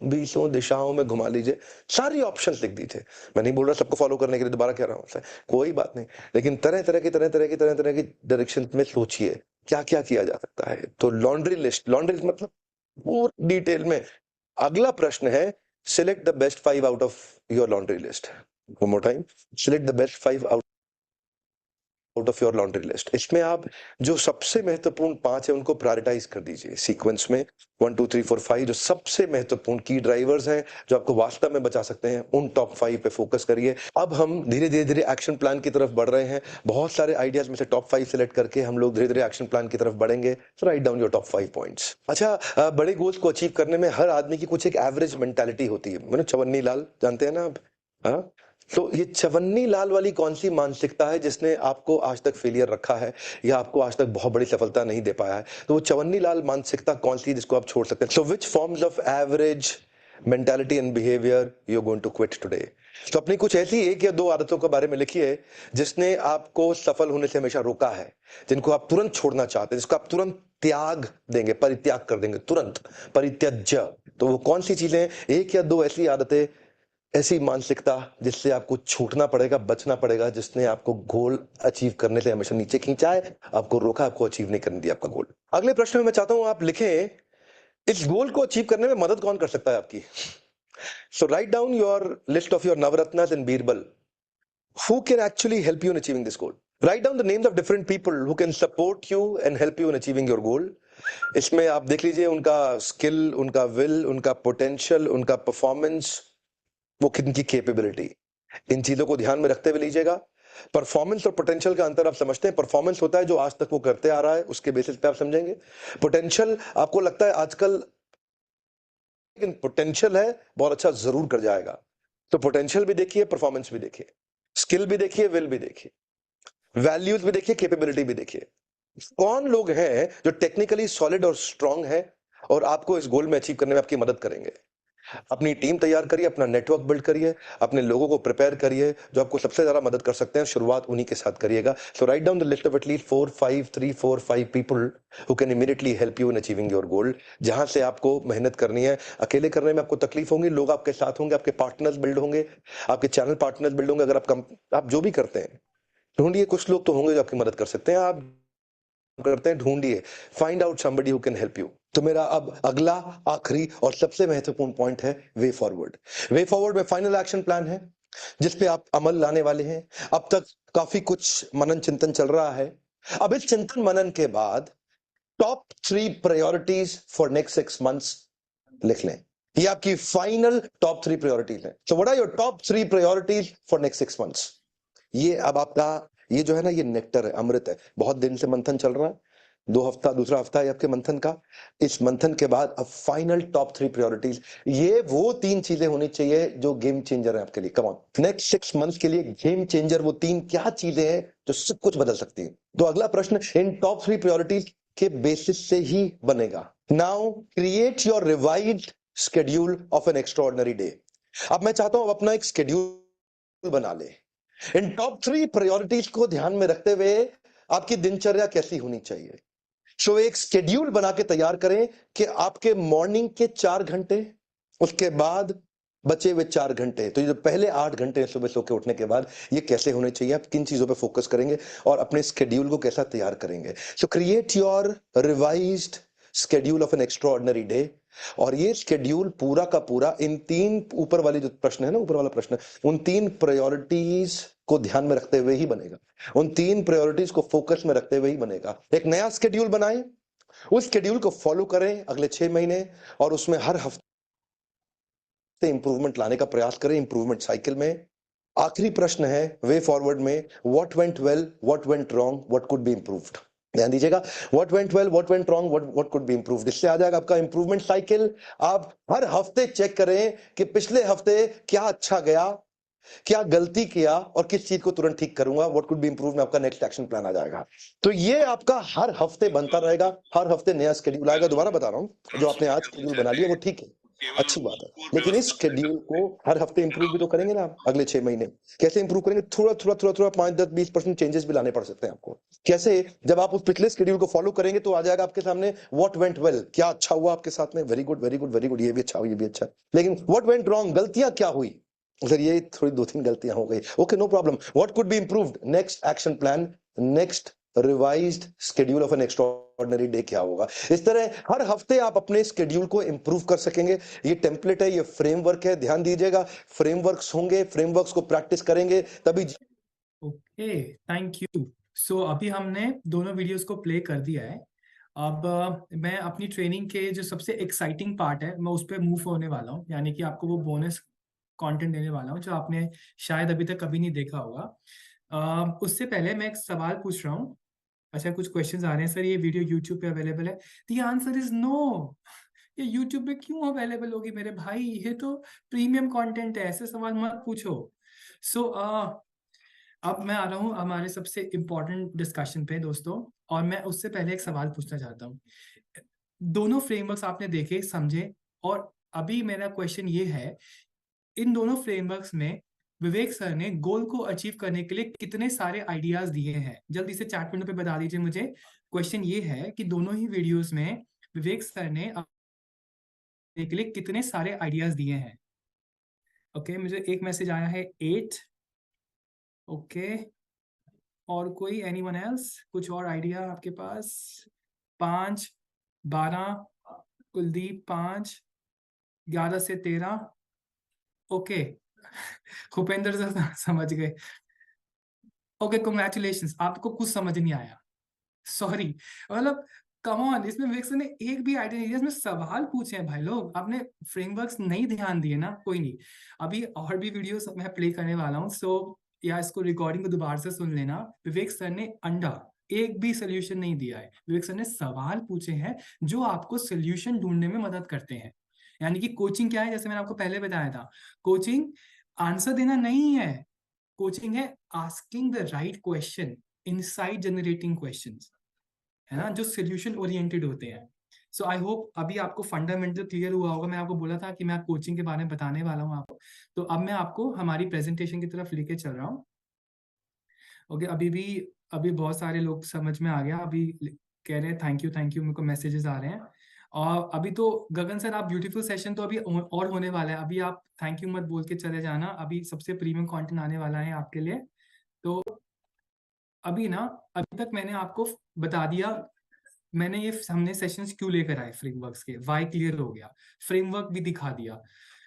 20 दिशाओं में घुमा लीजिए, सारी ऑप्शंस लिख दीजिए। मैं नहीं बोल रहा सबको फॉलो करने के लिए दोबारा कह रहा हूं, कोई बात नहीं, लेकिन तरह तरह की डायरेक्शन में सोचिए क्या क्या किया जा सकता है। तो लॉन्ड्री लिस्ट, लॉन्ड्री मतलब पूरी डिटेल में। अगला प्रश्न है, select the best 5 out of your laundry list. One more time, select the best 5 out of your laundry list. इसमें आप जो सबसे महत्वपूर्ण 5 है उनको प्रायोरिटाइज कर दीजिए सीक्वेंस में, 1 2 3 4 5। जो सबसे महत्वपूर्ण की ड्राइवर्स हैं जो आपको वास्तव में बचा सकते हैं, उन टॉप 5 पे फोकस करिए। अब हम धीरे धीरे एक्शन प्लान की तरफ बढ़ रहे हैं। बहुत सारे आइडियाज में से टॉप 5 सिलेक्ट करके हम लोग धीरे धीरे एक्शन प्लान की तरफ बढ़ेंगे। So write down your top 5 points. अच्छा, बड़े गोल्स को अचीव करने में हर आदमी की कुछ एक एवरेज मेंटालिटी होती है। मैंने चवन्नी लाल जानते हैं ना आप? हाँ, तो ये चवन्नी लाल वाली कौन सी मानसिकता है जिसने आपको आज तक फेलियर रखा है या आपको आज तक बहुत बड़ी सफलता नहीं दे पाया है? तो वो चवन्नी लाल मानसिकता कौन सी है जिसको आप छोड़ सकते हैं? So which forms of average mentality and behaviour you are going to quit today? तो अपनी कुछ ऐसी 1 या 2 आदतों के बारे में लिखिए जिसने आपको सफल होने से हमेशा रोका है, जिनको आप तुरंत छोड़ना चाहते हैं, जिसको आप तुरंत त्याग देंगे, परित्याग कर देंगे, तुरंत परित्यज्य। तो वो कौन सी चीजें हैं? 1 या 2 ऐसी आदतें, ऐसी मानसिकता जिससे आपको छूटना पड़ेगा, बचना पड़ेगा, जिसने आपको गोल अचीव करने से हमेशा नीचे खींचा है, आपको रोका, आपको अचीव नहीं करने दिया आपका गोल। अगले प्रश्न में मैं चाहता हूं आप लिखें, इस गोल को अचीव करने में मदद कौन कर सकता है आपकी? So write down your list of your Navratnas and Birbal. Who can actually help you in achieving this goal? Write down the names of different people who can support you and help you in achieving your goal. इसमें आप देख लीजिए उनका skill, उनका will, उनका potential, उनका performance, वो किनकी कैपेबिलिटी, इन चीजों को ध्यान में रखते हुए लीजिएगा। परफॉर्मेंस और पोटेंशियल का अंतर आप समझते हैं? परफॉर्मेंस होता है जो आज तक वो करते आ रहा है, उसके बेसिस पे आप समझेंगे। पोटेंशियल आपको लगता है आजकल, लेकिन पोटेंशियल है बहुत अच्छा, जरूर कर जाएगा। तो पोटेंशियल भी देखिए, परफॉर्मेंस भी देखिए, स्किल भी देखिए, विल भी देखिए, वैल्यूज भी देखिए, कैपेबिलिटी भी देखिए। कौन लोग हैं जो टेक्निकली सॉलिड और स्ट्रांग है और आपको इस गोल में अचीव करने में आपकी मदद करेंगे? अपनी टीम तैयार करिए, अपना नेटवर्क बिल्ड करिए, अपने लोगों को प्रिपेयर करिए जो आपको सबसे ज्यादा मदद कर सकते हैं। शुरुआत उन्हीं के साथ करिएगा। So write down the list of at least 4 5 3 4 5 people who can immediately help you in achieving your goal. जहां से आपको मेहनत करनी है, अकेले करने में आपको तकलीफ होंगी, लोग आपके साथ होंगे, आपके पार्टनर्स बिल्ड होंगे, आपके चैनल पार्टनर्स बिल्ड होंगे। अगर आप जो भी करते हैं, ढूंढिए, कुछ लोग तो होंगे जो आपकी मदद कर सकते हैं। आप करते हैं, ढूंढिए, find out somebody who can help you. तो मेरा अब अगला, आखिरी और सबसे महत्वपूर्ण पॉइंट है वे फॉरवर्ड। वे फॉरवर्ड में फाइनल एक्शन प्लान है जिसपे आप अमल लाने वाले हैं। अब तक काफी कुछ मनन चिंतन चल रहा है। अब इस चिंतन मनन के बाद top 3 priorities for next 6 months लिख लें। ये आपकी फाइनल टॉप 3 प्रायोरिटीज है। So what are your top 3 priorities for next 6 months? ये अब आपका, ये जो है ना, ये नेक्टर है, अमृत है। बहुत दिन से मंथन चल रहा है, 2 हफ्ता, दूसरा हफ्ता है आपके मंथन का। इस मंथन के बाद अब फाइनल टॉप 3 प्रायोरिटीज, ये वो 3 चीजें होनी चाहिए जो गेम चेंजर है आपके लिए। कम ऑन, नेक्स्ट 6 मंथ्स के लिए गेम चेंजर वो 3 क्या चीजें हैं जो सब कुछ बदल सकती है? तो अगला प्रश्न इन टॉप 3 प्रायोरिटीज के बेसिस से ही बनेगा। Now create your revised schedule of an extraordinary day. अब मैं चाहता हूं आप अपना एक शेड्यूल बना ले। इन टॉप 3 प्रायोरिटीज को ध्यान में रखते हुए आपकी दिनचर्या कैसी होनी चाहिए। सो एक शेड्यूल बना के तैयार करें कि आपके मॉर्निंग के 4 घंटे, उसके बाद बचे हुए 4 घंटे, तो ये जो पहले 8 घंटे सुबह सो के उठने के बाद ये कैसे होने चाहिए, आप किन चीज़ों पे फ़ोकस करेंगे और अपने शेड्यूल को कैसा तैयार करेंगे? सो create your revised schedule of an extraordinary day, और ये शेड्यूल पूरा का पूरा इन 3 ऊपर वाली जो प्रश्न है ना, ऊपर वाला प्रश्न, उन 3 प्रायोरिटीज़ को ध्यान में रखते हुए ही बनेगा। उन 3 प्रायोरिटीज़ को फ़ोकस में रखते हुए ही बनेगा। एक नया शेड्यूल बनाएँ, उस शेड्यूल को फ़ॉलो करें अगले 6 महीने, और उसमें हर हफ्ते इंप्रूवमेंट लाने का प्रयास करें इंप्रूवमेंट साइकिल में। आखिरी प्रश्न है वे फॉरवर्ड में, what went well, what went wrong, what could be improved. ध्यान दीजिएगा, what went well, what went wrong, what could be improved. इससे आ जाएगा आपका इंप्रूवमेंट साइकिल। आप हर हफ्ते चेक करें कि पिछले हफ्ते क्या अच्छा गया, क्या गलती किया, और किस चीज को तुरंत ठीक करूंगा, व्हाट कुड बी इंप्रूव में आपका नेक्स्ट एक्शन प्लान आ जाएगा। तो ये आपका हर हफ्ते बनता रहेगा, हर हफ्ते नया शेड्यूल आएगा। दोबारा बता रहा हूं, जो आपने आज शेड्यूल बना लिया वो ठीक है, अच्छी बात है, लेकिन इस शेड्यूल को हर हफ्ते इंप्रूव भी तो करेंगे ना आप अगले 6 महीने। कैसे इंप्रूव करेंगे? थोड़ा थोड़ा थोड़ा थोड़ा 5, 10, 20% चेंजेस भी लाने पड़ सकते हैं आपको। कैसे? जब आप उस पिछले शेड्यूल को फॉलो करेंगे तो आ जाएगा आपके सामने व्हाट वेंट वेल, क्या अच्छा हुआ आपके साथ में, very good very good very good, ये भी अच्छा हुआ, ये भी अच्छा। लेकिन व्हाट वेंट रॉन्ग, गलतियां क्या हुई, सर ये थोड़ी 2-3 गलतियां हो गई, okay no problem, what could be improved, next action plan, next revised schedule of an extraordinary day क्या होगा। इस तरह हर हफ्ते आप अपने शेड्यूल को इंप्रूव कर सकेंगे। ये टेम्पलेट है, ये फ्रेमवर्क है, ध्यान दीजिएगा, फ्रेमवर्क्स होंगे, फ्रेमवर्क्स को प्रैक्टिस करेंगे तभी। Okay, thank you. सो अभी हमने दोनों वीडियोस को प्ले कर दिया है। अब मैं अपनी ट्रेनिंग के जो सबसे एक्साइटिंग पार्ट है मैं उस पर मूव होने वाला हूँ, यानी कि आपको वो बोनस कंटेंट देने वाला हूँ जो आपने शायद अभी तक कभी नहीं देखा होगा। उससे पहले मैं एक सवाल पूछ रहा हूँ। अच्छा, कुछ क्वेश्चंस आ रहे हैं, सर ये वीडियो यूट्यूब पे अवेलेबल है? The answer is no. ये यूट्यूब पे क्यों अवेलेबल होगी मेरे भाई, ये तो प्रीमियम कंटेंट है, ऐसे सवाल मत पूछो। सो अब मैं आ रहा हूँ हमारे सबसे इम्पोर्टेंट डिस्कशन पे दोस्तों, और मैं उससे पहले एक सवाल पूछना चाहता हूँ। दोनों फ्रेमवर्क्स आपने देखे, समझे, और अभी मेरा क्वेश्चन ये है, इन दोनों फ्रेमवर्क्स में विवेक सर ने गोल को अचीव करने के लिए कितने सारे आइडियाज दिए हैं? जल्दी से चैट विंडो पे बता दीजिए मुझे। क्वेश्चन ये है कि दोनों ही वीडियोस में विवेक सर ने अपने के लिए कितने सारे आइडियाज दिए हैं? ओके, मुझे एक मैसेज आया है 8। ओके, और कोई एनीवन एल्स, कुछ और आइडिया आपके पास? 5, 12, कुलदीप 5, 11 से 13। ओके, भूपेंद्र सर समझ गए। ओके, कंग्रेचुलेशंस, आपको कुछ समझ नहीं आया, सॉरी। मतलब कम ऑन, इसमें विवेक सर ने एक भी आइडिया नहीं दिया, इसमें सवाल पूछे हैं भाई लोग, आपने फ्रेमवर्क्स नहीं ध्यान दिए ना। कोई नहीं, अभी और भी वीडियोस मैं प्ले करने वाला हूँ, सो या इसको रिकॉर्डिंग को दोबारा से सुन लेना। विवेक सर ने अंडा एक भी सोल्यूशन नहीं दिया है, विवेक सर ने सवाल पूछे हैं जो आपको सोल्यूशन ढूंढने में मदद करते हैं। यानी कि कोचिंग क्या है, जैसे मैंने आपको पहले बताया था, कोचिंग आंसर देना नहीं है, कोचिंग है asking the right question, insight generating questions, है ना, जो सोल्यूशन ओरिएंटेड होते हैं। सो आई होप अभी आपको फंडामेंटल क्लियर हुआ होगा। मैं आपको बोला था कि मैं कोचिंग के बारे में बताने वाला हूँ आपको, तो अब मैं आपको हमारी प्रेजेंटेशन की तरफ लेके चल रहा हूँ। ओके, अभी बहुत सारे लोग समझ में आ गया, अभी कह रहे हैं थैंक यू, मेरे को मैसेजेस आ रहे हैं। और अभी तो गगन सर, आप ब्यूटीफुल सेशन तो अभी और होने वाला है, अभी आप थैंक यू मत बोल के चले जाना, अभी सबसे प्रीमियम कंटेंट आने वाला है आपके लिए। तो अभी ना, अभी तक मैंने आपको बता दिया, मैंने ये हमने सेशंस क्यों लेकर आए फ्रेमवर्क्स के, वाई क्लियर हो गया, फ्रेमवर्क भी दिखा दिया,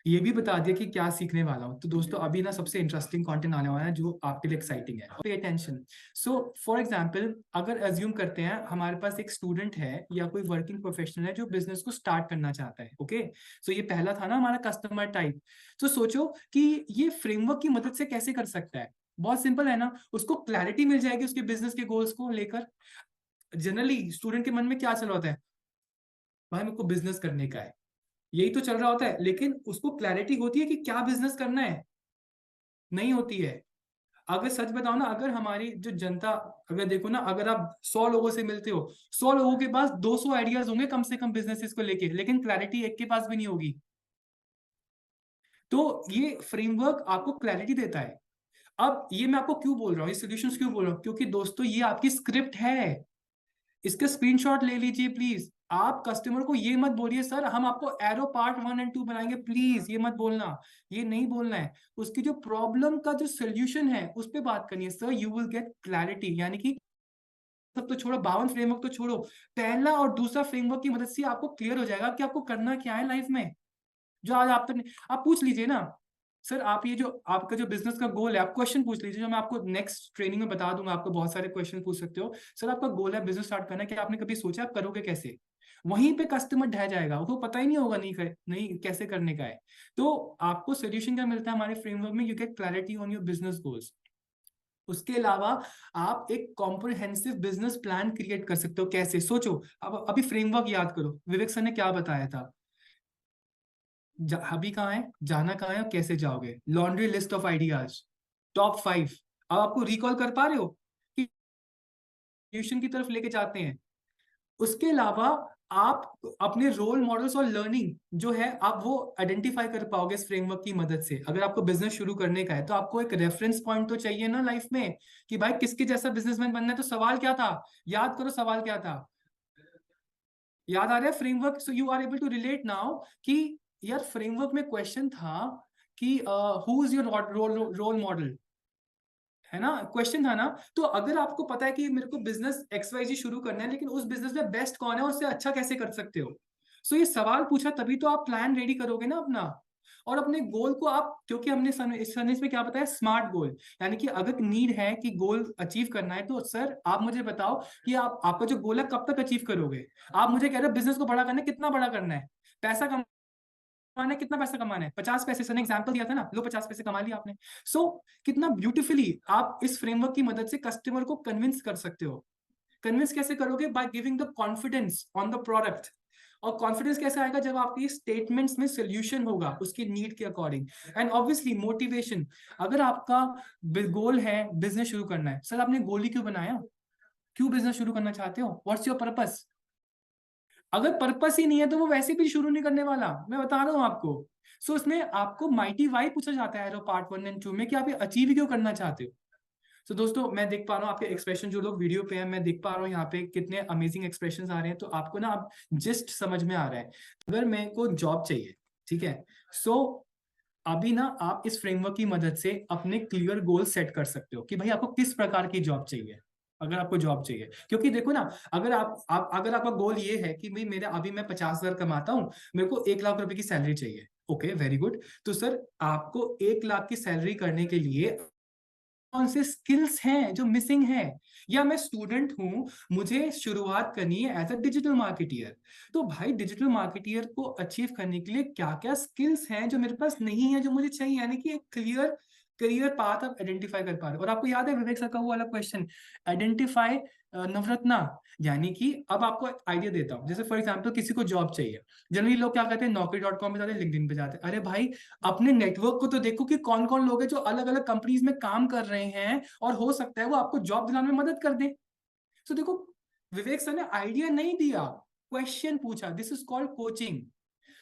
ये भी बता दिया कि क्या सीखने वाला हूँ। तो दोस्तों अभी ना सबसे इंटरेस्टिंग कंटेंट आने वाला है जो आपके लिए एक्साइटिंग है, pay attention. So for example, अगर अज्यूम करते हैं हमारे पास एक स्टूडेंट है या कोई वर्किंग प्रोफेशनल है जो बिजनेस को स्टार्ट करना चाहता है। ओके, सो ये पहला था ना हमारा कस्टमर टाइप। तो सोचो कि ये फ्रेमवर्क की मदद से कैसे कर सकता है। बहुत सिंपल है ना, उसको क्लैरिटी मिल जाएगी उसके बिजनेस के गोल्स को लेकर। जनरली स्टूडेंट के मन में क्या चल रहा होता है, भाई मेरे को बिजनेस करने का है, यही तो चल रहा होता है, लेकिन उसको क्लैरिटी होती है कि क्या बिजनेस करना है? नहीं होती है। अगर सच बताओ ना, अगर हमारी जो जनता, अगर देखो ना, अगर आप 100 लोगों से मिलते हो, 100 लोगों के पास 200 आइडियाज होंगे कम से कम बिजनेसेस को लेके, लेकिन क्लैरिटी एक के पास भी नहीं होगी। तो ये फ्रेमवर्क आपको क्लैरिटी देता है। अब ये मैं आपको क्यों बोल रहा हूँ, ये सॉल्यूशंस क्यों बोल रहा हूँ, क्योंकि दोस्तों ये आपकी स्क्रिप्ट है, इसका स्क्रीनशॉट ले लीजिए प्लीज। आप कस्टमर को ये मत बोलिए सर हम आपको एरो पार्ट 1 और 2 बनाएंगे, प्लीज ये मत बोलना, ये नहीं बोलना है। उसकी जो प्रॉब्लम का जो सोल्यूशन है उस पर बात करनी है। Sir you will get clarity, यानी कि सब तो छोड़ो, 52 फ्रेमवर्क तो छोड़ो, पहला और दूसरा फ्रेमवर्क की मदद से आपको क्लियर हो जाएगा कि आपको करना क्या है लाइफ में। जो आज आप तक आप पूछ लीजिए ना, सर आप ये जो आपका जो बिजनेस का गोल है, आप क्वेश्चन पूछ लीजिए, जो मैं आपको नेक्स्ट ट्रेनिंग में बता दूंगा। आपको बहुत सारे क्वेश्चन पूछ सकते हो, सर आपका गोल है बिजनेस स्टार्ट करना है, कि आपने कभी सोचा आप करोगे कैसे? वहीं पे कस्टमर ढह जाएगा, उसको पता ही नहीं होगा नहीं कैसे करने का है। तो आपको सोल्यूशन क्या मिलता है हमारे फ्रेमवर्क में? You get clarity on your business goals. उसके अलावा आप एक कॉम्प्रिहेंसिव बिजनेस प्लान क्रिएट कर सकते हो। कैसे? सोचो, अब अभी फ्रेमवर्क याद करो, विवेक सर ने क्या बताया था। अभी कहाँ है, जाना कहाँ है और कैसे जाओगे, laundry list of ideas, top 5। अब आपको रिकॉल कर पा रहे हो कि ट्यूशन की तरफ लेके जाते हैं। उसके अलावा आप अपने रोल मॉडल्स और लर्निंग जो है आप वो आइडेंटिफाई कर पाओगे इस फ्रेमवर्क की मदद से। अगर आपको बिजनेस शुरू करने का है तो आपको एक रेफरेंस पॉइंट तो चाहिए ना लाइफ में, कि भाई किसके जैसा बिजनेसमैन बनना है। तो सवाल क्या था, याद करो सवाल क्या था, याद आ रहा है? Framework, so you are able to relate now कि यार फ्रेमवर्क में क्वेश्चन था कि who is your role model, है ना, क्वेश्चन था ना। तो अगर आपको पता है कि मेरे को बिजनेस XYZ शुरू करना है, लेकिन उस बिजनेस में बेस्ट कौन है, उससे अच्छा कैसे कर सकते हो, सो ये सवाल पूछा, तभी तो आप प्लान रेडी करोगे ना अपना। और अपने गोल को आप, क्योंकि हमने इस संदेश में क्या बताया, स्मार्ट गोल, यानी कि अगर नीड है कि गोल अचीव करना है, तो सर आप मुझे बताओ कि आपका जो गोल है कब तक अचीव करोगे। आप मुझे कह रहे हो बिजनेस को बड़ा करना है, कितना बड़ा करना है, पैसा कमाना है, कितना पैसा कमाना है, 50 पैसे, सर ने एग्जाम्पल दिया था ना, लो 50 पैसे कमा लिया आपने। कितना ब्यूटीफुली आप इस फ्रेमवर्क की मदद से कस्टमर को कन्विंस कर सकते हो। कन्विंस कैसे करोगे? By giving the confidence on the product. और कॉन्फिडेंस कैसे आएगा? जब आपकी स्टेटमेंट्स में सोल्यूशन होगा उसकी नीड के अकॉर्डिंग। And obviously motivation. अगर आपका गोल है बिजनेस शुरू करना है, सर आपने गोल ही क्यों बनाया, क्यों बिजनेस शुरू करना चाहते हो, व्हाट्स योर पर्पस? अगर पर्पस ही नहीं है तो वो वैसे भी शुरू नहीं करने वाला, मैं बता रहा हूं आपको। इसमें आपको माइटी वाई पूछा जाता है एरो पार्ट 1 और 2 में, कि आप ये अचीव क्यों करना चाहते हो। दोस्तों मैं देख पा रहा हूँ आपके एक्सप्रेशन, जो लोग वीडियो पे हैं, मैं देख पा रहा हूँ यहाँ पे कितने अमेजिंग एक्सप्रेशंस आ रहे हैं। तो आपको ना अब जस्ट समझ में आ रहा है। अगर मेरे को जॉब चाहिए, ठीक है, सो अभी ना आप इस फ्रेमवर्क की मदद से अपने क्लियर गोल सेट कर सकते हो कि भाई आपको किस प्रकार की जॉब चाहिए। अगर आपको जॉब चाहिए, क्योंकि देखो ना, अगर अगर आपका गोल ये है कि भाई मेरा अभी मैं 50,000 कमाता हूँ, मेरे को 1 लाख रुपए की सैलरी चाहिए, ओके वेरी गुड। तो सर आपको 1 लाख की सैलरी करने के लिए कौन से स्किल्स हैं जो मिसिंग है? या मैं स्टूडेंट हूं, मुझे शुरुआत करनी है एज अ डिजिटल मार्केटियर, तो भाई डिजिटल मार्केटियर को अचीव करने के लिए क्या क्या स्किल्स हैं जो मेरे पास नहीं है, जो मुझे चाहिए, यानी कि एक क्लियर करियर पाथ आप आइडेंटिफाई कर पा रहे हो। और आपको याद है विवेक सर का वो वाला क्वेश्चन, आइडेंटिफाई नवरत्ना, यानी कि अब आपको आइडिया देता हूं। जैसे फॉर एग्जांपल किसी को जॉब चाहिए, जनरली लोग क्या कहते हैं, Naukri.com पे जाते हैं, लिंक्डइन पे जाते हैं। अरे भाई अपने नेटवर्क को तो देखो कि कौन कौन लोग हैं जो अलग अलग कंपनीज में काम कर रहे हैं, और हो सकता है वो आपको जॉब दिलाने में मदद कर दे। तो देखो, विवेक सर ने आइडिया नहीं दिया, क्वेश्चन पूछा, this is called coaching.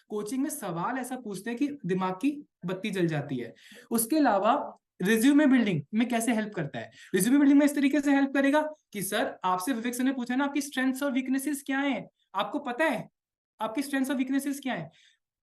Coaching में सवाल ऐसा पूछते हैं कि दिमाग की बत्ती जल जाती है। उसके अलावा रिज्यूमे बिल्डिंग में कैसे हेल्प करता है? रिज्यूमे बिल्डिंग में इस तरीके से हेल्प करेगा कि सर आपसे विवेक सर ने पूछा ना, आपकी स्ट्रेंथ्स और वीकनेसेस क्या है, आपको पता है आपकी स्ट्रेंथ्स और वीकनेसेस क्या है?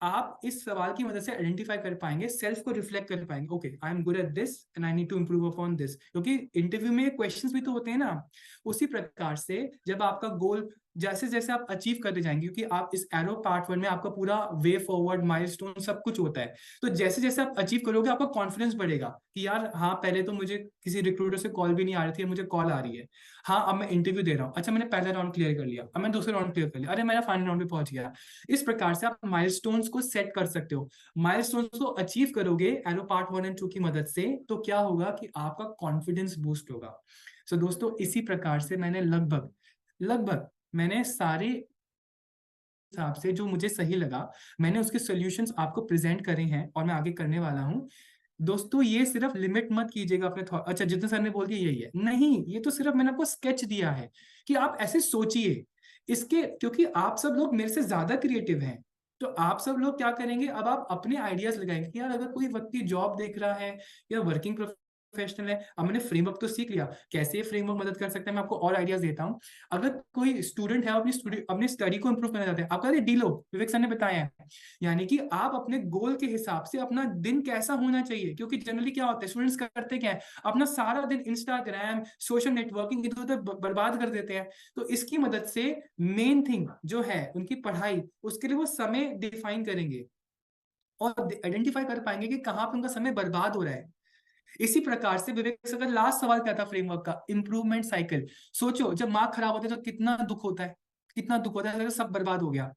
आप इस सवाल की मदद से आइडेंटिफाई कर पाएंगे, सेल्फ को रिफ्लेक्ट कर पाएंगे, okay I am good at this and I need to improve upon this. क्योंकि इंटरव्यू में क्वेश्चंस भी तो होते हैं ना। उसी प्रकार से जब आपका गोल जैसे जैसे आप अचीव करते जाएंगे, क्योंकि आप इस एरो पार्ट 1 में आपका पूरा वे फॉरवर्ड माइलस्टोन सब कुछ होता है, तो जैसे जैसे आप अचीव करोगे आपका कॉन्फिडेंस बढ़ेगा कि यार हाँ पहले तो मुझे किसी रिक्रूटर से कॉल भी नहीं आ रही थी, मुझे कॉल आ रही है। हाँ अब मैं इंटरव्यू दे रहा हूँ, अच्छा मैंने पहला राउंड क्लियर कर लिया, अब मैं दूसरे राउंड क्लियर कर लिया, अरे मेरा फाइनल राउंड पे पहुंच गया। इस प्रकार से आप माइलस्टोन्स को सेट कर सकते हो। माइलस्टोन्स को अचीव करोगे एरो पार्ट 1 और 2 की मदद से, तो क्या होगा कि आपका कॉन्फिडेंस बूस्ट होगा। दोस्तों इसी प्रकार से मैंने लगभग लगभग मैंने सारे हिसाब से जो मुझे सही लगा, मैंने उसके सॉल्यूशंस आपको प्रेजेंट करे हैं और मैं आगे करने वाला हूं। दोस्तों ये सिर्फ लिमिट मत कीजिएगा अपने थॉट, अच्छा जितने सर ने बोल दिया यही है, नहीं, ये तो सिर्फ मैंने आपको स्केच दिया है कि आप ऐसे सोचिए इसके, क्योंकि आप सब लोग मेरे से ज्यादा क्रिएटिव हैं। तो आप सब लोग क्या करेंगे, अब आप अपने आइडियाज लगाएंगे कि यार अगर कोई व्यक्ति जॉब देख रहा है या वर्किंग प्रोफेशनल है, अब मैंने फ्रेमवर्क तो सीख लिया, कैसे ये फ्रेमवर्क मदद कर सकता है, मैं आपको और आइडियाज देता हूँ। अगर कोई स्टूडेंट है अपनी स्टडी को इंप्रूव करना चाहते हैं, आप कहते डीलो, विवेक सर ने बताया है, यानी कि आप अपने गोल के हिसाब से अपना दिन कैसा होना चाहिए, क्योंकि जनरली क्या होता है, स्टूडेंट्स करते क्या है, अपना सारा दिन इंस्टाग्राम, सोशल नेटवर्किंग इधर उधर बर्बाद कर देते हैं। तो इसकी मदद से मेन थिंग जो है उनकी पढ़ाई, उसके लिए वो समय डिफाइन करेंगे और आइडेंटिफाई कर पाएंगे कि कहाँ पे उनका समय बर्बाद हो रहा है। इसी प्रकार से विवेक सर का लास्ट सवाल क्या था फ्रेमवर्क का, इंप्रूवमेंट साइकिल। सोचो जब मार्क खराब होता है तो कितना दुख होता है, कितना दुख होता है, अगर सब बर्बाद हो गया।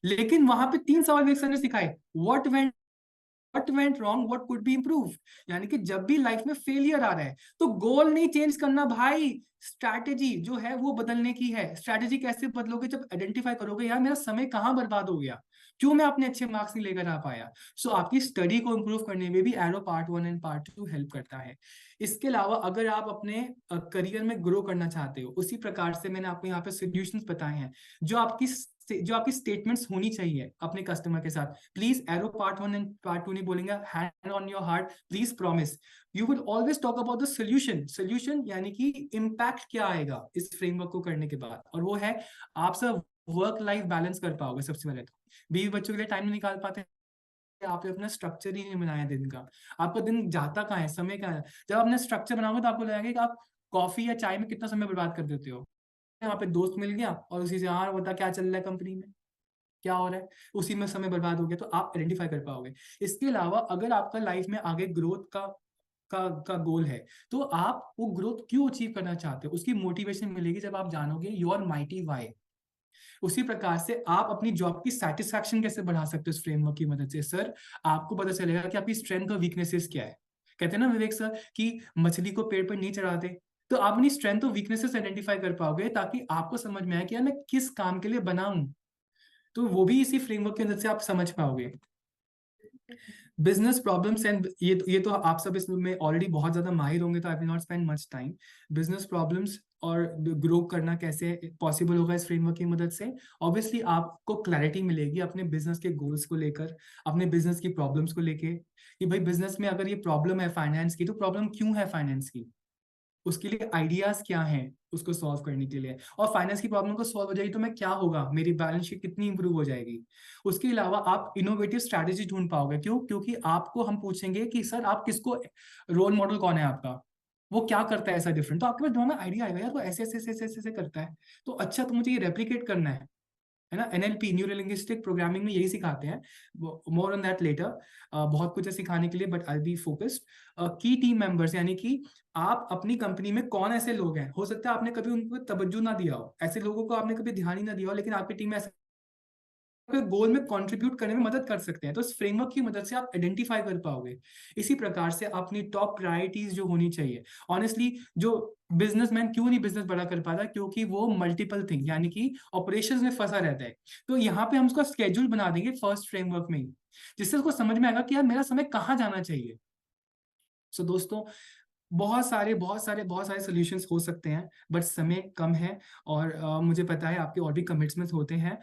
लेकिन वहां पे 3 सवाल विवेक सर ने सिखाए, what went wrong, what could B improve. यानी कि जब भी लाइफ में फेलियर आ रहा है तो गोल नहीं चेंज करना भाई, स्ट्रैटेजी जो है वो बदलने की है। स्ट्रैटेजी कैसे बदलोगे, जब आइडेंटिफाई करोगे यार मेरा समय कहाँ बर्बाद हो गया, क्यों मैं अपने अच्छे मार्क्स नहीं लेकर आ पाया। सो आपकी स्टडी को इंप्रूव करने में भी arrow part 1 and part 2 help करता है। इसके अलावा अगर आप अपने करियर में ग्रो करना चाहते हो, उसी प्रकार से मैंने आपको यहाँ पे सॉल्यूशंस बताए हैं जो आपकी स्टेटमेंट्स होनी चाहिए अपने कस्टमर के साथ। Please arrow part 1 and part 2 नहीं बोलेंगे, hand on your heart, please promise you will always talk about the solution यानी कि इम्पैक्ट क्या आएगा इस फ्रेमवर्क को करने के बाद, और वो है आप सब वर्क लाइफ बैलेंस कर पाओगे। सबसे पहले तो बीवी बच्चों के लिए टाइम नहीं निकाल पाते, आपने अपना स्ट्रक्चर ही नहीं बनाया दिन का, आपका दिन जाता कहाँ है, समय कहाँ है। जब आपने स्ट्रक्चर बनाओगे तो आपको लगेगा कि आप कॉफी या चाय में कितना समय बर्बाद कर देते हो। यहाँ पे दोस्त मिल गया और उसी से हाँ बता क्या चल रहा है कंपनी में, क्या हो रहा है, उसी में समय बर्बाद हो गया, तो आप आइडेंटिफाई कर पाओगे। इसके अलावा अगर आपका लाइफ में आगे ग्रोथ का गोल है, तो आप वो ग्रोथ क्यों अचीव करना चाहते हो, उसकी मोटिवेशन मिलेगी जब आप जानोगे योर माइटी वाई। उसी प्रकार से आप अपनी जॉब की सेटिस्फैक्शन कैसे बढ़ा सकते हो इस फ्रेमवर्क की मदद से। सर आपको पता चलेगा कि आपकी स्ट्रेंथ और वीकनेसेस क्या है। कहते हैं ना विवेक सर कि मछली को पेड़ पर नहीं चढ़ाते, तो आप अपनी स्ट्रेंथ और वीकनेसेस आइडेंटिफाई कर पाओगे ताकि आपको समझ में आए कि यार मैं किस काम के लिए बना हूं, तो वो भी इसी फ्रेमवर्क की मदद से आप समझ पाओगे। बिजनेस प्रॉब्लम्स एंड ये तो आप सब इसमें ऑलरेडी बहुत ज्यादा माहिर होंगे, तो I will not spend much time. Business problems और ग्रो करना कैसे पॉसिबल होगा इस फ्रेमवर्क की मदद से। ऑब्वियसली आपको क्लैरिटी मिलेगी अपने बिजनेस के गोल्स को लेकर, अपने बिजनेस की प्रॉब्लम्स को लेके, कि भाई बिजनेस में अगर ये प्रॉब्लम है फाइनेंस की, तो प्रॉब्लम क्यों है फाइनेंस की, उसके लिए आइडियाज क्या हैं उसको सॉल्व करने के लिए, और फाइनेंस की प्रॉब्लम को सॉल्व हो जाएगी तो मैं क्या होगा, मेरी बैलेंस शीट कितनी इंप्रूव हो जाएगी। उसके अलावा आप इनोवेटिव स्ट्रैटेजी ढूंढ पाओगे, क्यों, क्योंकि आपको हम पूछेंगे कि सर आप किसको, रोल मॉडल कौन है आपका, वो क्या करता है ऐसा डिफरेंट, तो आपके पास दिमाग में आइडिया आएगा यार वो ऐसे ऐसे ऐसे ऐसे ऐसे करता है, तो अच्छा तो मुझे ये रेप्लिकेट करना है ना। एनएलपी न्यूरो लिंग्विस्टिक प्रोग्रामिंग में यही सिखाते हैं, मोर ऑन दैट लेटर। बहुत कुछ है सिखाने के लिए बट आई बी फोकस्ड। की टीम मेंबर्स यानी कि आप अपनी कंपनी में कौन ऐसे लोग हैं, हो सकता है आपने कभी उनको तवज्जो ना दिया हो, ऐसे लोगों को आपने कभी ध्यान ही ना दिया हो, लेकिन आपकी टीम में ऐसे गोल में कंट्रीब्यूट करने में मदद कर सकते हैं, तो इस फ्रेमवर्क की मदद से आप आइडेंटिफाई कर पाओगे। इसी प्रकार से अपनी टॉप प्रायोरिटीज जो होनी चाहिए, ऑनेस्टली जो बिजनेसमैन क्यों नहीं बिजनेस बड़ा कर पाता, क्योंकि वो मल्टीपल थिंग यानी कि ऑपरेशंस में फंसा रहता है। तो यहाँ पे हम उसका स्केड्यूल बना देंगे फर्स्ट फ्रेमवर्क में ही, जिससे उसको समझ में आएगा कि यार मेरा समय कहाँ जाना चाहिए। सो दोस्तों बहुत सारे सॉल्यूशंस हो सकते हैं, बट समय कम है और मुझे पता है आपके और भी कमिटमेंट्स होते हैं।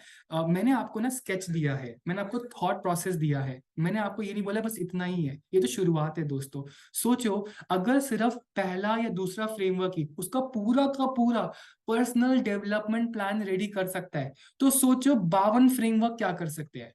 मैंने आपको ना स्केच दिया है, मैंने आपको थॉट प्रोसेस दिया है, मैंने आपको ये नहीं बोला बस इतना ही है, ये तो शुरुआत है दोस्तों। सोचो अगर सिर्फ पहला या दूसरा फ्रेमवर्क ही उसका पूरा का पूरा पर्सनल डेवलपमेंट प्लान रेडी कर सकता है, तो सोचो 52 फ्रेमवर्क क्या कर सकते हैं।